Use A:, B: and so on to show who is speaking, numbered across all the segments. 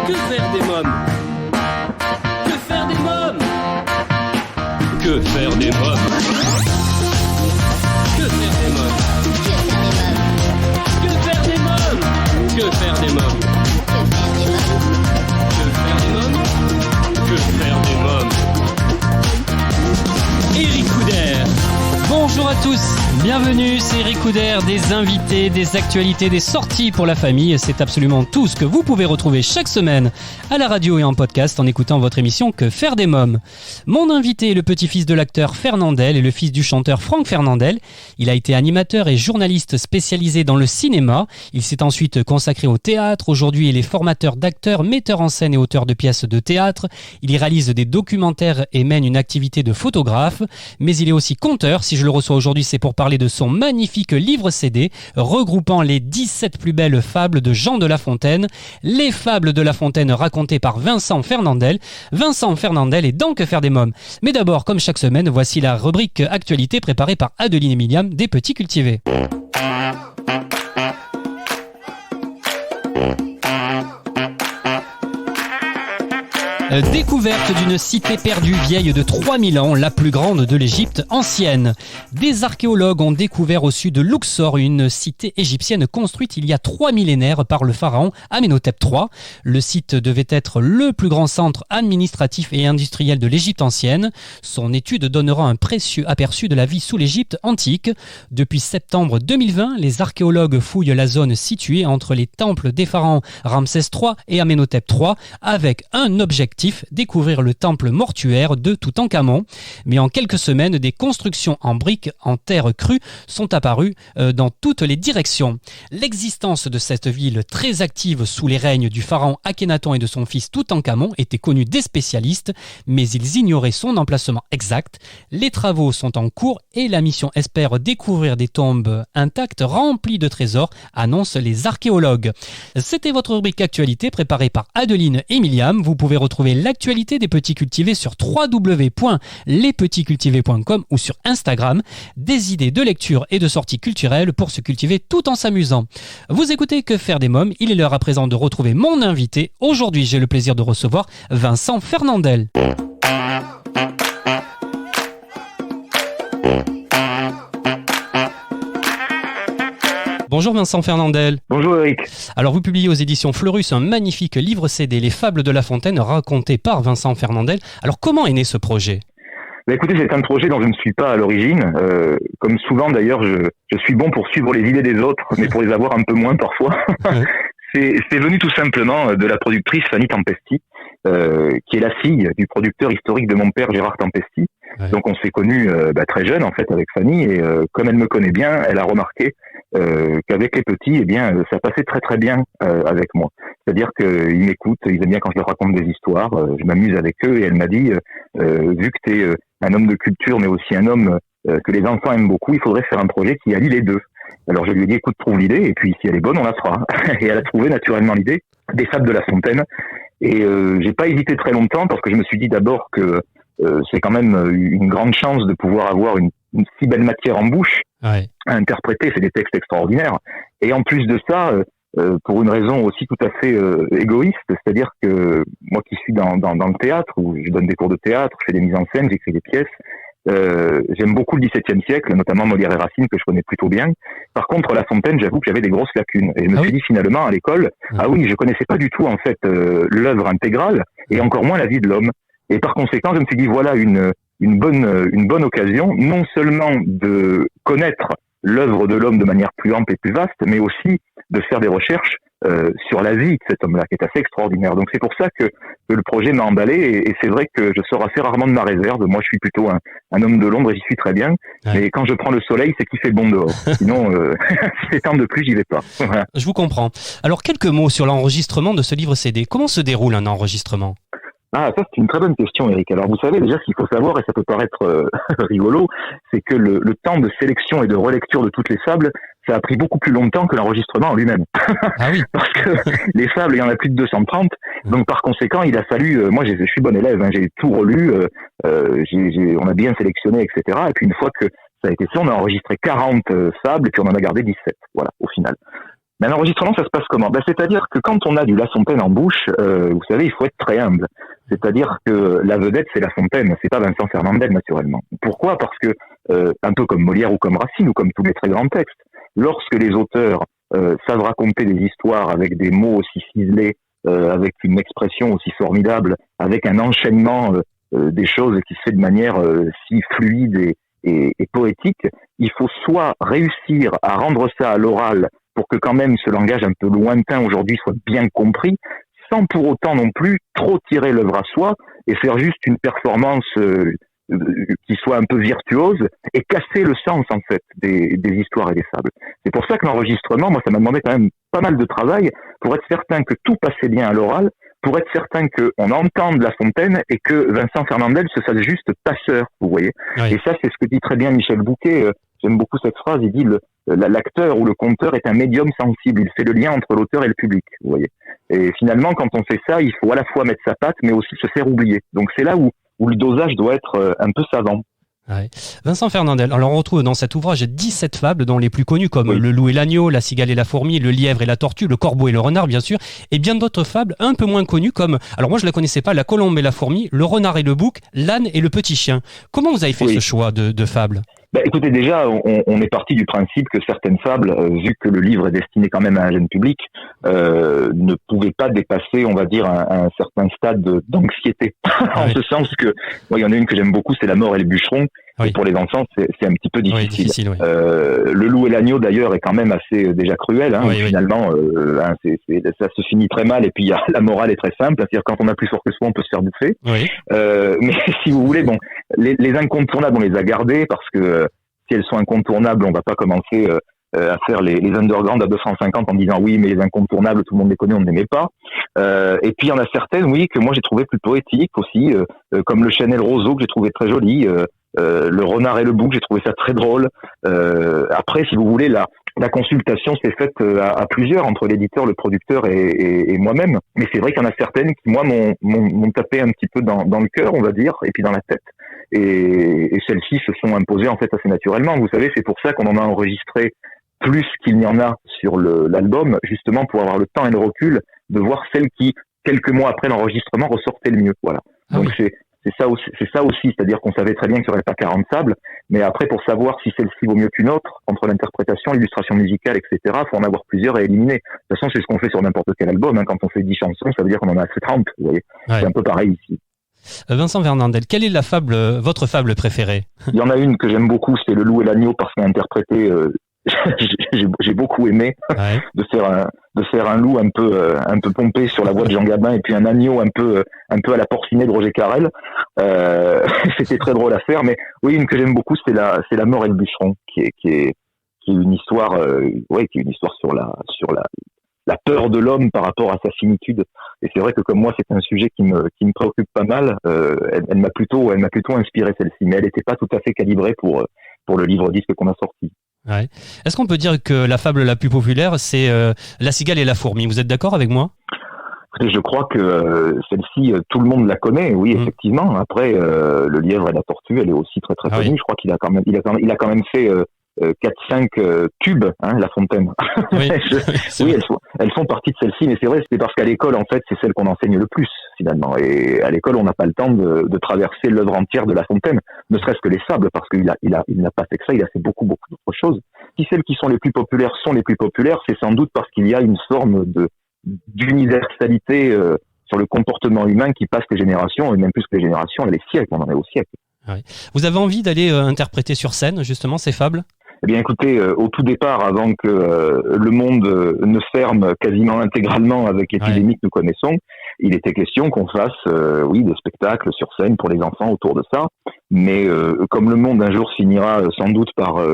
A: Que faire des mômes? Que faire des mômes? Que faire des mômes? Que faire des mômes? Que faire des mômes? Que faire des mômes? Que faire des mômes? Que faire des mômes? Eric Couder.
B: Bonjour à tous, bienvenue, c'est Eric Couder, des invités, des actualités, des sorties pour la famille. C'est absolument tout ce que vous pouvez retrouver chaque semaine à la radio et en podcast en écoutant votre émission Que faire des mômes. Mon invité est le petit-fils de l'acteur Fernandel et le fils du chanteur Franck Fernandel. Il a été animateur et journaliste spécialisé dans le cinéma. Il s'est ensuite consacré au théâtre. Aujourd'hui, il est formateur d'acteurs, metteur en scène et auteur de pièces de théâtre. Il y réalise des documentaires et mène une activité de photographe. Mais il est aussi conteur. Si je le reçois aujourd'hui, c'est pour parler de son magnifique livre CD regroupant les 17 plus belles fables de Jean de La Fontaine. Les fables de La Fontaine racontées par Vincent Fernandel. Vincent Fernandel est dans Que faire des mômes. Mais d'abord, comme chaque semaine, voici la rubrique actualité préparée par Adeline et Myriam des Petits Cultivés. Découverte d'une cité perdue vieille de 3000 ans, la plus grande de l'Égypte ancienne. Des archéologues ont découvert au sud de Luxor une cité égyptienne construite il y a 3 millénaires par le pharaon Amenhotep III. Le site devait être le plus grand centre administratif et industriel de l'Égypte ancienne. Son étude donnera un précieux aperçu de la vie sous l'Égypte antique. Depuis septembre 2020, les archéologues fouillent la zone située entre les temples des pharaons Ramsès III et Amenhotep III avec un objectif: découvrir le temple mortuaire de Toutankhamon. Mais en quelques semaines, des constructions en briques en terre crue sont apparues dans toutes les directions. L'existence de cette ville très active sous les règnes du pharaon Akhenaton et de son fils Toutankhamon était connue des spécialistes, mais ils ignoraient son emplacement exact. Les travaux sont en cours et la mission espère découvrir des tombes intactes remplies de trésors, annoncent les archéologues. C'était votre rubrique actualité préparée par Adeline et Myriam. Vous pouvez retrouver l'actualité des Petits Cultivés sur www.lespetitscultivés.com ou sur Instagram. Des idées de lecture et de sorties culturelles pour se cultiver tout en s'amusant. Vous écoutez Que faire des mômes, il est l'heure à présent de retrouver mon invité. Aujourd'hui, j'ai le plaisir de recevoir Vincent Fernandel. Bonjour Vincent Fernandel.
C: Bonjour Eric.
B: Alors vous publiez aux éditions Fleurus un magnifique livre CD, Les Fables de La Fontaine, raconté par Vincent Fernandel. Alors comment est né ce projet ?
C: Écoutez, c'est un projet dont je ne suis pas à l'origine. Comme souvent d'ailleurs, je suis bon pour suivre les idées des autres, mais pour les avoir un peu moins parfois. C'est venu tout simplement de la productrice Fanny Tempesti, qui est la fille du producteur historique de mon père Gérard Tempesti. Ouais. Donc on s'est connus très jeune en fait avec Fanny, et comme elle me connaît bien, elle a remarqué qu'avec les petits, eh bien, ça passait très très bien avec moi. C'est-à-dire qu'ils m'écoutent, ils aiment bien quand je leur raconte des histoires, je m'amuse avec eux, et elle m'a dit, vu que tu es un homme de culture, mais aussi un homme que les enfants aiment beaucoup, il faudrait faire un projet qui allie les deux. Alors je lui ai dit, écoute, trouve l'idée, et puis si elle est bonne, on la fera. Et elle a trouvé naturellement l'idée des Fables de La Fontaine, et j'ai pas hésité très longtemps, parce que je me suis dit d'abord que c'est quand même une grande chance de pouvoir avoir une si belle matière en bouche à interpréter. C'est des textes extraordinaires. Et en plus de ça, pour une raison aussi tout à fait égoïste, c'est-à-dire que moi qui suis dans le théâtre, où je donne des cours de théâtre, je fais des mises en scène, j'écris des pièces, j'aime beaucoup le XVIIe siècle, notamment Molière et Racine, que je connais plutôt bien. Par contre, La Fontaine, j'avoue que j'avais des grosses lacunes. Et je me suis dit finalement à l'école, je connaissais pas du tout en fait l'œuvre intégrale, et encore moins la vie de l'homme. Et par conséquent, je me suis dit, voilà une bonne occasion, non seulement de connaître l'œuvre de l'homme de manière plus ample et plus vaste, mais aussi de faire des recherches sur la vie de cet homme-là, qui est assez extraordinaire. Donc c'est pour ça que le projet m'a emballé, et c'est vrai que je sors assez rarement de ma réserve. Moi, je suis plutôt un homme de l'ombre, et j'y suis très bien. Ouais. Mais quand je prends le soleil, c'est qu'il fait bon dehors. Sinon, si c'est temps de pluie, j'y vais pas. Voilà.
B: Je vous comprends. Alors, quelques mots sur l'enregistrement de ce livre CD. Comment se déroule un enregistrement ?
C: Ah, ça c'est une très bonne question, Eric. Alors vous savez déjà, ce qu'il faut savoir, et ça peut paraître rigolo, c'est que le temps de sélection et de relecture de toutes les fables, ça a pris beaucoup plus longtemps que l'enregistrement en lui-même.
B: Ah oui.
C: Parce que les fables, il y en a plus de 230, donc par conséquent, il a fallu, moi je suis bon élève, j'ai tout relu, on a bien sélectionné, etc. Et puis une fois que ça a été fait, on a enregistré 40 fables, et puis on en a gardé 17, voilà, au final. Mais un enregistrement, ça se passe comment? C'est-à-dire que quand on a du La Fontaine en bouche, vous savez, il faut être très humble. C'est-à-dire que la vedette, c'est La Fontaine, c'est pas Vincent Fernandel, naturellement. Pourquoi? Parce que, un peu comme Molière ou comme Racine ou comme tous les très grands textes, lorsque les auteurs savent raconter des histoires avec des mots aussi ciselés, avec une expression aussi formidable, avec un enchaînement des choses qui se fait de manière si fluide et poétique, il faut soit réussir à rendre ça à l'oral pour que quand même ce langage un peu lointain aujourd'hui soit bien compris, sans pour autant non plus trop tirer l'œuvre à soi et faire juste une performance qui soit un peu virtuose et casser le sens en fait des histoires et des fables. C'est pour ça que l'enregistrement, moi ça m'a demandé quand même pas mal de travail pour être certain que tout passait bien à l'oral, pour être certain qu'on entende La Fontaine et que Vincent Fernandel se fasse juste passeur, vous voyez. Oui. Et ça, c'est ce que dit très bien Michel Bouquet. J'aime beaucoup cette phrase. Il dit l'acteur ou le conteur est un médium sensible. Il fait le lien entre l'auteur et le public, vous voyez. Et finalement, quand on fait ça, il faut à la fois mettre sa patte, mais aussi se faire oublier. Donc c'est là où le dosage doit être un peu savant.
B: Ouais. Vincent Fernandel, alors on retrouve dans cet ouvrage 17 fables, dont les plus connues comme oui. Le loup et l'agneau, la cigale et la fourmi, le lièvre et la tortue, le corbeau et le renard bien sûr, et bien d'autres fables un peu moins connues comme, alors moi je la connaissais pas, la colombe et la fourmi, le renard et le bouc, l'âne et le petit chien. Comment vous avez fait ce choix de fables ?
C: Écoutez, déjà, on est parti du principe que certaines fables, vu que le livre est destiné quand même à un jeune public, ne pouvaient pas dépasser, on va dire, un certain stade d'anxiété. En ce sens que, moi, il y en a une que j'aime beaucoup, c'est La mort et le bûcheron. Oui. Et pour les enfants, c'est un petit peu difficile. Oui. Le loup et l'agneau, d'ailleurs, est quand même assez déjà cruel. Hein, finalement, ça se finit très mal. Et puis, la morale est très simple. C'est-à-dire, quand on a plus fort que soi, on peut se faire bouffer. Oui. Mais si vous voulez, bon, les incontournables, on les a gardés parce que si elles sont incontournables, on va pas commencer à faire les underground à 250 en disant oui, mais les incontournables, tout le monde les connaît, on ne les met pas. Et puis, il y en a certaines, oui, que moi, j'ai trouvé plus poétiques aussi, comme le chêne et le roseau, que j'ai trouvé très joli. Le renard et le bouc, j'ai trouvé ça très drôle. Après, si vous voulez, la consultation s'est faite à plusieurs, entre l'éditeur, le producteur et moi-même. Mais c'est vrai qu'il y en a certaines qui, moi, m'ont tapé un petit peu dans le cœur, on va dire, et puis dans la tête. Et celles-ci se sont imposées, en fait, assez naturellement. Vous savez, c'est pour ça qu'on en a enregistré plus qu'il n'y en a sur l'album, justement pour avoir le temps et le recul de voir celles qui, quelques mois après l'enregistrement, ressortaient le mieux. Voilà. Donc c'est ça aussi, c'est-à-dire qu'on savait très bien qu'il n'y aurait pas 40 sables, mais après, pour savoir si celle-ci vaut mieux qu'une autre, entre l'interprétation, l'illustration musicale, etc., il faut en avoir plusieurs à éliminer. De toute façon, c'est ce qu'on fait sur n'importe quel album. Hein. Quand on fait 10 chansons, ça veut dire qu'on en a fait 30, vous voyez. Ouais. C'est un peu pareil ici.
B: Vincent Fernandel, quelle est votre fable préférée ?
C: Il y en a une que j'aime beaucoup, c'est Le loup et l'agneau, parce qu'elle est interprétée... j'ai beaucoup aimé de faire un loup un peu pompé sur la voix de Jean Gabin et puis un agneau un peu à la Porcinée de Roger Carrel. C'était très drôle à faire, mais oui, une que j'aime beaucoup, c'est la mort et le bûcheron, qui est une histoire, qui est une histoire sur la peur de l'homme par rapport à sa finitude. Et c'est vrai que comme moi, c'est un sujet qui me préoccupe pas mal. Elle m'a plutôt inspiré celle-ci, mais elle n'était pas tout à fait calibrée pour le livre-disque qu'on a sorti.
B: Ouais. Est-ce qu'on peut dire que la fable la plus populaire, c'est La cigale et la fourmi ? Vous êtes d'accord avec moi ?
C: Je crois que celle-ci, tout le monde la connaît, oui, effectivement. Après, le lièvre et la tortue, elle est aussi très très connue. Oui. Je crois qu'il a quand même fait 4-5 tubes, hein, La Fontaine. Oui, elles font partie de celle-ci, mais c'est vrai, c'est parce qu'à l'école, en fait, c'est celle qu'on enseigne le plus, finalement. Et à l'école, on n'a pas le temps de traverser l'œuvre entière de La Fontaine, ne serait-ce que les fables, parce qu'il n'a pas fait que ça, il a fait beaucoup, beaucoup d'autres choses. Si celles qui sont les plus populaires sont les plus populaires, c'est sans doute parce qu'il y a une forme d'universalité sur le comportement humain qui passe les générations, et même plus que les générations, les siècles, on en est au siècle.
B: Oui. Vous avez envie d'aller interpréter sur scène, justement, ces fables ?
C: Eh bien, écoutez, au tout départ, avant que le monde ne ferme quasiment intégralement avec l'épidémie que nous connaissons, il était question qu'on fasse, des spectacles sur scène pour les enfants autour de ça. Mais comme le monde un jour finira sans doute par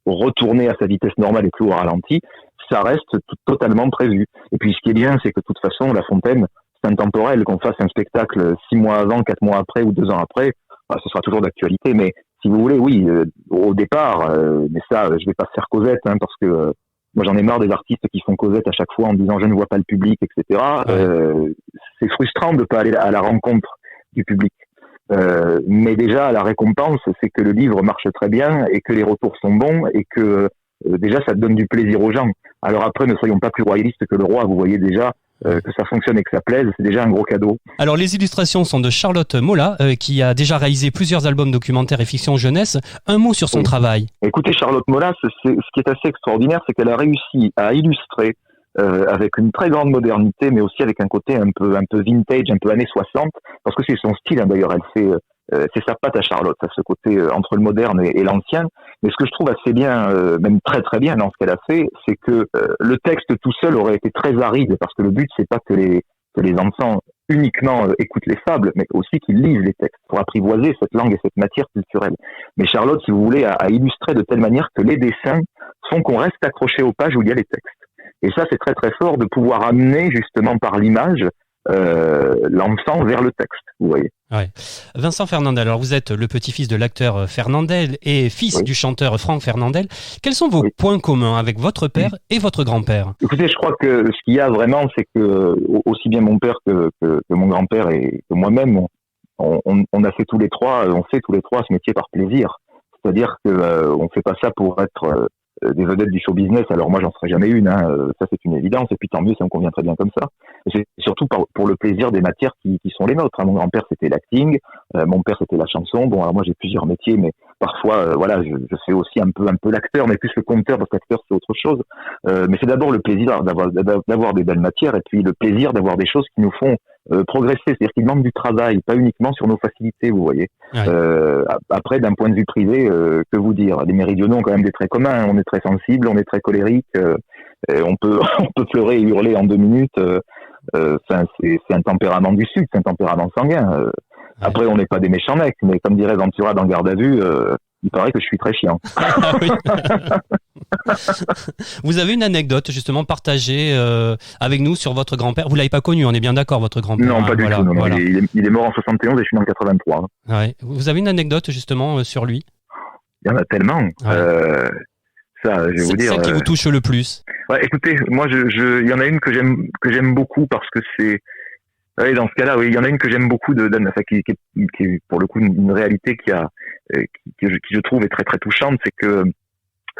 C: retourner à sa vitesse normale et plus au ralenti, ça reste totalement prévu. Et puis, ce qui est bien, c'est que de toute façon, La Fontaine, c'est intemporel. Qu'on fasse un spectacle 6 mois avant, 4 mois après ou 2 ans après, ce sera toujours d'actualité. Mais si vous voulez, oui, au départ, mais ça, je vais pas faire Cosette, hein, parce que moi j'en ai marre des artistes qui font Cosette à chaque fois en disant je ne vois pas le public, etc. C'est frustrant de pas aller à la rencontre du public. Mais déjà, la récompense, c'est que le livre marche très bien et que les retours sont bons et que déjà ça donne du plaisir aux gens. Alors après, ne soyons pas plus royalistes que le roi, vous voyez déjà que ça fonctionne et que ça plaise, c'est déjà un gros cadeau.
B: Alors les illustrations sont de Charlotte Mola, qui a déjà réalisé plusieurs albums documentaires et fiction jeunesse. Un mot sur son travail.
C: Écoutez, Charlotte Mola, ce qui est assez extraordinaire, c'est qu'elle a réussi à illustrer avec une très grande modernité, mais aussi avec un côté un peu vintage, un peu années 60, parce que c'est son style, hein, d'ailleurs, c'est sa patte à Charlotte, ça, ce côté entre le moderne et l'ancien. Mais ce que je trouve assez bien, même très très bien dans ce qu'elle a fait, c'est que le texte tout seul aurait été très aride, parce que le but c'est pas que les enfants uniquement écoutent les fables, mais aussi qu'ils lisent les textes pour apprivoiser cette langue et cette matière culturelle. Mais Charlotte, si vous voulez, a illustré de telle manière que les dessins font qu'on reste accroché aux pages où il y a les textes. Et ça, c'est très très fort de pouvoir amener justement par l'image l'enfant vers le texte, vous voyez.
B: Ouais. Vincent Fernandel, alors vous êtes le petit-fils de l'acteur Fernandel et fils du chanteur Franck Fernandel. Quels sont vos points communs avec votre père et votre grand-père ?
C: Écoutez, je crois que ce qu'il y a vraiment, c'est que aussi bien mon père que mon grand-père et que moi-même, on a fait tous les trois, ce métier par plaisir. C'est-à-dire que on fait pas ça pour être des vedettes du show business. Alors moi, j'en serai jamais une, hein. Ça c'est une évidence. Et puis tant mieux, ça me convient très bien comme ça. Et c'est surtout pour le plaisir des matières qui sont les nôtres, hein. Mon grand-père c'était l'acting, mon père c'était la chanson. Bon, alors moi j'ai plusieurs métiers, mais parfois, voilà, je fais aussi un peu l'acteur, mais plus le conteur, parce que l'acteur c'est autre chose. Mais c'est d'abord le plaisir d'avoir des belles matières, et puis le plaisir d'avoir des choses qui nous font progresser, c'est-à-dire qu'il demande du travail, pas uniquement sur nos facilités, vous voyez. Ouais. Après, d'un point de vue privé, que vous dire, les méridionaux ont quand même des traits communs. On est très sensible, on est très colérique, on peut pleurer et hurler en 2 minutes. C'est un tempérament du Sud, c'est un tempérament sanguin. Après, on n'est pas des méchants mecs, mais comme dirait Ventura dans Garde à vue, il paraît que je suis très chiant.
B: Vous avez une anecdote justement partagée avec nous sur votre grand-père. Vous l'avez pas connu, on est bien d'accord, votre grand-père.
C: Non, pas du tout. Non, voilà. Il est mort en 71 et je suis né en 83.
B: Ouais. Vous avez une anecdote justement sur lui ?
C: Il y en a tellement. Ouais. Ça, je vais vous dire.
B: Celle qui vous touche le plus.
C: Ouais, écoutez, moi, il y en a une que j'aime beaucoup parce que c'est. Oui, dans ce cas-là, oui, il y en a une que j'aime beaucoup qui est pour le coup une réalité qui je trouve est très très touchante, c'est que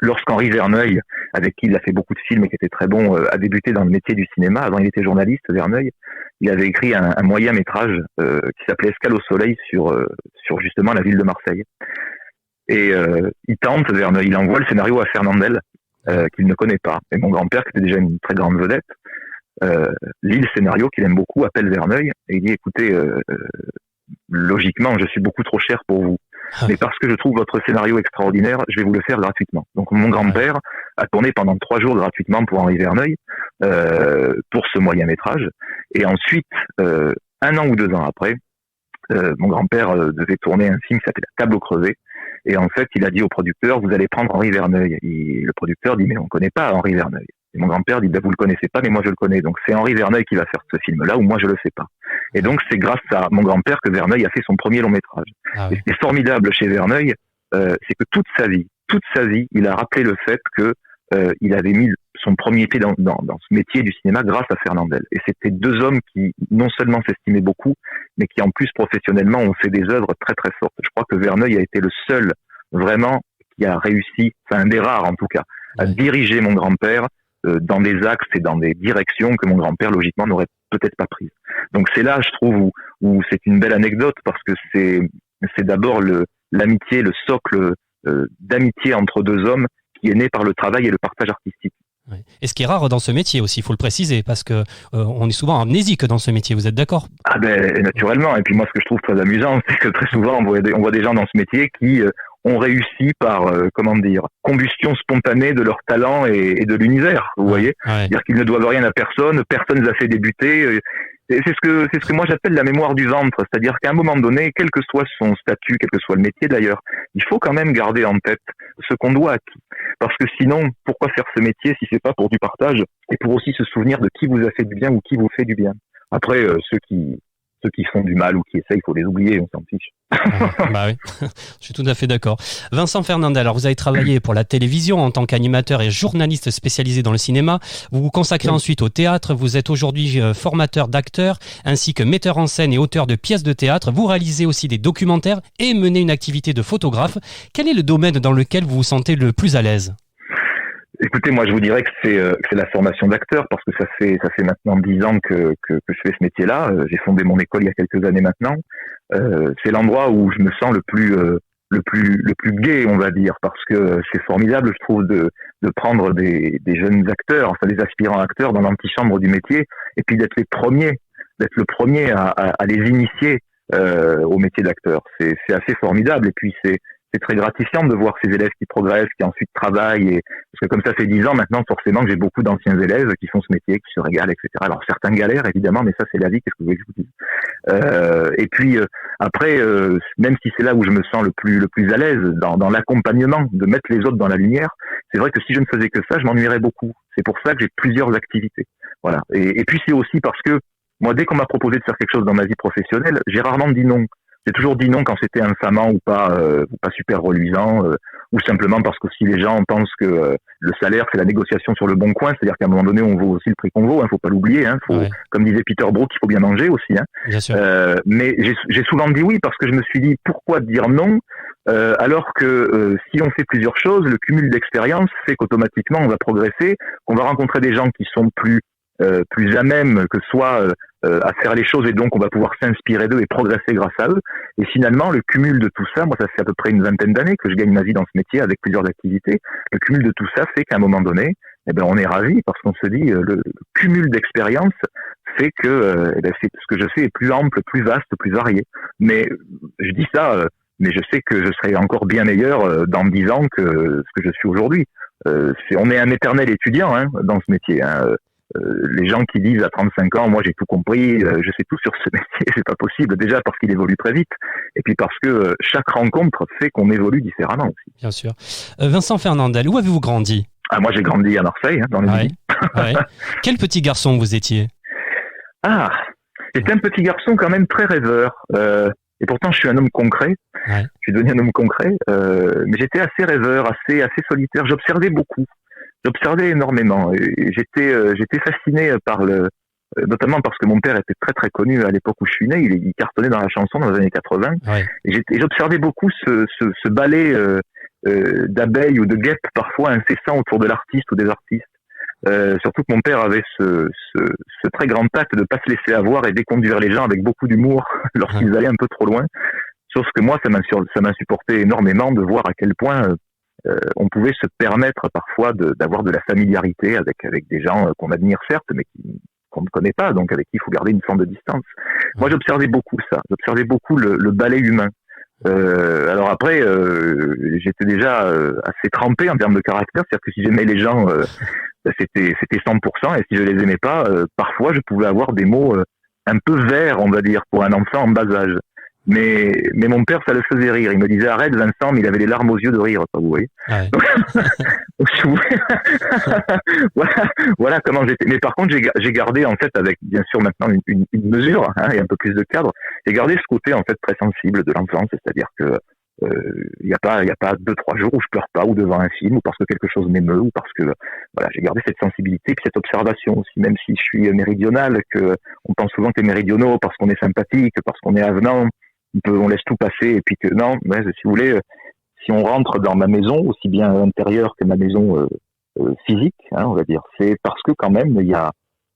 C: lorsqu'Henri Verneuil, avec qui il a fait beaucoup de films et qui était très bon, a débuté dans le métier du cinéma, avant il était journaliste, Verneuil, il avait écrit un moyen métrage qui s'appelait Escale au soleil sur justement la ville de Marseille. Et il tente, Verneuil, il envoie le scénario à Fernandel, qu'il ne connaît pas. Et mon grand-père, qui était déjà une très grande vedette, lit le scénario qu'il aime beaucoup, appelle Verneuil et il dit écoutez, logiquement je suis beaucoup trop cher pour vous, mais parce que je trouve votre scénario extraordinaire, je vais vous le faire gratuitement. Donc mon grand-père a tourné pendant 3 jours gratuitement pour Henri Verneuil pour ce moyen métrage, et ensuite 1 an ou 2 ans après, mon grand-père devait tourner un film qui s'appelait Tableau crevé, et en fait il a dit au producteur vous allez prendre Henri Verneuil, et le producteur dit mais on connaît pas Henri Verneuil. Et mon grand-père dit, vous le connaissez pas, mais moi je le connais. Donc c'est Henri Verneuil qui va faire ce film-là, ou moi je le fais pas. Et donc c'est grâce à mon grand-père que Verneuil a fait son premier long métrage. Ah oui. Et ce qui est formidable chez Verneuil, c'est que toute sa vie, il a rappelé le fait que il avait mis son premier pied dans ce métier du cinéma grâce à Fernandel. Et c'était 2 hommes qui non seulement s'estimaient beaucoup, mais qui en plus professionnellement ont fait des œuvres très très fortes. Je crois que Verneuil a été le seul vraiment qui a réussi, enfin un des rares en tout cas, à diriger mon grand-père dans des axes et dans des directions que mon grand-père logiquement n'aurait peut-être pas prises. Donc c'est là, je trouve, où c'est une belle anecdote, parce que c'est d'abord l'amitié, le socle d'amitié entre 2 hommes qui est né par le travail et le partage artistique.
B: Ouais. Et ce qui est rare dans ce métier aussi, il faut le préciser, parce que on est souvent amnésique dans ce métier, vous êtes d'accord ?
C: Ah ben naturellement, et puis moi ce que je trouve très amusant, c'est que très souvent on voit des gens dans ce métier qui ont réussi par, combustion spontanée de leur talent et de l'univers, vous voyez. Ouais. C'est-à-dire qu'ils ne doivent rien à personne ne les a fait débuter. Et c'est ce que moi j'appelle la mémoire du ventre, c'est-à-dire qu'à un moment donné, quel que soit son statut, quel que soit le métier d'ailleurs, il faut quand même garder en tête ce qu'on doit à qui. Parce que sinon, pourquoi faire ce métier si c'est pas pour du partage et pour aussi se souvenir de qui vous a fait du bien ou qui vous fait du bien. Après, ceux qui font du mal ou qui essayent, il faut les oublier, on s'en fiche.
B: Bah oui, je suis tout à fait d'accord. Vincent Fernandel, alors vous avez travaillé pour la télévision en tant qu'animateur et journaliste spécialisé dans le cinéma. Vous vous consacrez ensuite au théâtre. Vous êtes aujourd'hui formateur d'acteurs ainsi que metteur en scène et auteur de pièces de théâtre. Vous réalisez aussi des documentaires et menez une activité de photographe. Quel est le domaine dans lequel vous vous sentez le plus à l'aise ?
C: Écoutez, moi je vous dirais que c'est la formation d'acteur, parce que ça fait maintenant 10 ans que je fais ce métier-là. J'ai fondé mon école il y a quelques années maintenant. C'est l'endroit où je me sens le plus gai, on va dire, parce que c'est formidable, je trouve, de prendre des jeunes acteurs, enfin des aspirants acteurs dans l'antichambre du métier, et puis d'être le premier à les initier au métier d'acteur. C'est assez formidable, et puis c'est très gratifiant de voir ces élèves qui progressent, qui ensuite travaillent, et parce que comme ça fait 10 ans maintenant, forcément que j'ai beaucoup d'anciens élèves qui font ce métier, qui se régalent, etc. Alors certains galèrent évidemment, mais ça c'est la vie, qu'est-ce que vous voulez que je vous dise. Et puis après, même si c'est là où je me sens le plus à l'aise dans l'accompagnement, de mettre les autres dans la lumière, c'est vrai que si je ne faisais que ça, je m'ennuierais beaucoup. C'est pour ça que j'ai plusieurs activités. Voilà. Et puis c'est aussi parce que moi, dès qu'on m'a proposé de faire quelque chose dans ma vie professionnelle, j'ai rarement dit non. J'ai toujours dit non quand c'était infamant ou pas super reluisant, ou simplement parce que si les gens pensent que le salaire c'est la négociation sur le bon coin, c'est-à-dire qu'à un moment donné on vaut aussi le prix qu'on vaut, faut pas l'oublier,
B: Ouais.
C: Comme disait Peter Brook, il faut bien manger aussi,
B: Bien sûr.
C: mais j'ai souvent dit oui parce que je me suis dit pourquoi dire non alors que si on fait plusieurs choses, le cumul d'expérience fait qu'automatiquement on va progresser, qu'on va rencontrer des gens qui sont plus à même que soi à faire les choses, et donc on va pouvoir s'inspirer d'eux et progresser grâce à eux. Et finalement, le cumul de tout ça, moi ça fait à peu près une vingtaine d'années que je gagne ma vie dans ce métier avec plusieurs activités, le cumul de tout ça fait qu'à un moment donné, on est ravis parce qu'on se dit le cumul d'expérience fait que ce que je fais est plus ample, plus vaste, plus varié. Mais je dis ça, mais je sais que je serai encore bien meilleur dans 10 ans que ce que je suis aujourd'hui. On est un éternel étudiant dans ce métier. Les gens qui disent à 35 ans, moi j'ai tout compris, je sais tout sur ce métier, c'est pas possible. Déjà parce qu'il évolue très vite, et puis parce que chaque rencontre fait qu'on évolue différemment aussi.
B: Bien sûr. Vincent Fernandel, où avez-vous grandi ?
C: Ah, moi j'ai grandi à Marseille, dans le Midi.
B: Ouais. Quel petit garçon vous étiez ?
C: Ah, j'étais un petit garçon quand même très rêveur. Et pourtant, je suis un homme concret.
B: Ouais.
C: Je suis devenu un homme concret, mais j'étais assez rêveur, assez solitaire. J'observais beaucoup. J'observais énormément. Et j'étais fasciné par notamment parce que mon père était très très connu à l'époque où je suis né. Il cartonnait dans la chanson dans les années 80.
B: Ouais.
C: Et j'observais beaucoup ce ballet d'abeilles ou de guêpes parfois incessant autour de l'artiste ou des artistes. Surtout que mon père avait ce très grand tact de pas se laisser avoir et déconduire les gens avec beaucoup d'humour lorsqu'ils allaient un peu trop loin. Sauf que moi, ça m'insupportait énormément de voir à quel point on pouvait se permettre parfois d'avoir de la familiarité avec des gens qu'on admire certes, mais qu'on ne connaît pas, donc avec qui il faut garder une forme de distance. Moi, j'observais beaucoup ça. J'observais beaucoup le ballet humain. Alors après, j'étais déjà assez trempé en termes de caractère, c'est-à-dire que si j'aimais les gens, c'était 100%, et si je les aimais pas, parfois je pouvais avoir des mots un peu verts, on va dire, pour un enfant en bas âge. Mais mon père, ça le faisait rire. Il me disait arrête Vincent, mais il avait les larmes aux yeux de rire, vous voyez.
B: Ouais.
C: Donc, voilà comment j'étais. Mais par contre, j'ai gardé en fait, avec bien sûr maintenant une mesure et un peu plus de cadre, j'ai gardé ce côté en fait très sensible de l'enfance, c'est-à-dire que il y a pas 2-3 jours où je pleure pas, ou devant un film, ou parce que quelque chose m'émeut, ou parce que voilà, j'ai gardé cette sensibilité puis cette observation aussi, même si je suis méridional, que on pense souvent que les méridionaux, parce qu'on est sympathique, parce qu'on est avenant, on laisse tout passer, et puis que non, si vous voulez, si on rentre dans ma maison, aussi bien intérieure que ma maison physique, on va dire, c'est parce que quand même il y a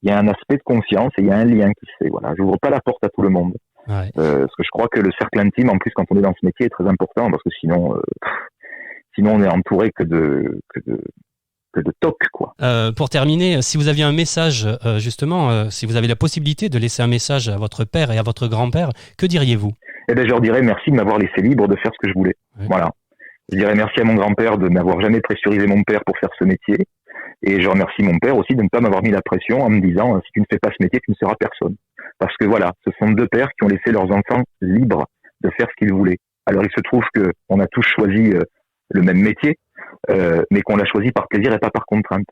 C: un aspect de conscience et il y a un lien qui se fait. Voilà, j'ouvre pas la porte à tout le monde.
B: Ouais.
C: Parce que je crois que le cercle intime, en plus, quand on est dans ce métier, est très important, parce que sinon on est entouré que de tocs, quoi.
B: Pour terminer, si vous aviez un message, justement, si vous avez la possibilité de laisser un message à votre père et à votre grand-père, que diriez-vous ?
C: Je leur dirais merci de m'avoir laissé libre de faire ce que je voulais. Ouais. Voilà. Je dirais merci à mon grand-père de n'avoir jamais pressurisé mon père pour faire ce métier. Et je remercie mon père aussi de ne pas m'avoir mis la pression en me disant si tu ne fais pas ce métier, tu ne seras personne. Parce que voilà, ce sont deux pères qui ont laissé leurs enfants libres de faire ce qu'ils voulaient. Alors il se trouve qu'on a tous choisi le même métier, mais qu'on l'a choisi par plaisir et pas par contrainte.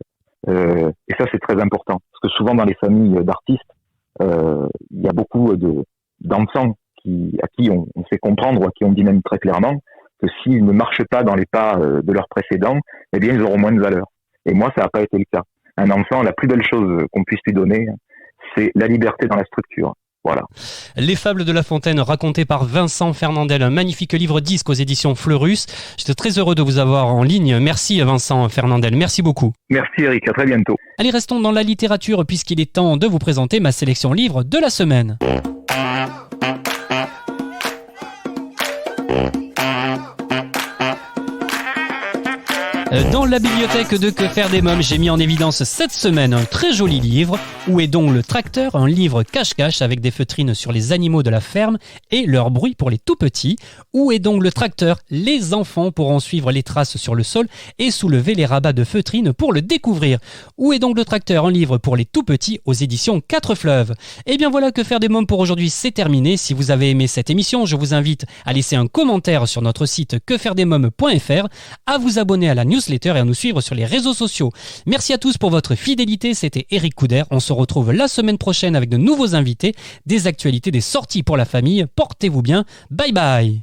C: Et ça, c'est très important. Parce que souvent dans les familles d'artistes, il y a beaucoup d'enfants à qui on fait comprendre, ou à qui on dit même très clairement que s'ils ne marchent pas dans les pas de leurs précédents, eh bien ils auront moins de valeur. Et moi, ça n'a pas été le cas. Un enfant, la plus belle chose qu'on puisse lui donner, c'est la liberté dans la structure. Voilà.
B: Les Fables de La Fontaine, racontées par Vincent Fernandel, un magnifique livre disque aux éditions Fleurus. J'étais très heureux de vous avoir en ligne. Merci Vincent Fernandel, merci beaucoup.
C: Merci Eric, à très bientôt.
B: Allez, restons dans la littérature puisqu'il est temps de vous présenter ma sélection livre de la semaine. Dans la bibliothèque de Que faire des mômes, j'ai mis en évidence cette semaine un très joli livre. Où est donc le tracteur ? Un livre cache-cache avec des feutrines sur les animaux de la ferme et leur bruit pour les tout petits. Où est donc le tracteur ? Les enfants pourront suivre les traces sur le sol et soulever les rabats de feutrines pour le découvrir. Où est donc le tracteur ? Un livre pour les tout petits aux éditions 4 Fleuves. Et bien voilà, Que faire des mômes pour aujourd'hui, c'est terminé. Si vous avez aimé cette émission, je vous invite à laisser un commentaire sur notre site quefairedesmômes.fr, à vous abonner à la newsletter et à nous suivre sur les réseaux sociaux. Merci à tous pour votre fidélité, c'était Eric Couder. On se retrouve la semaine prochaine avec de nouveaux invités, des actualités, des sorties pour la famille. Portez-vous bien, bye bye.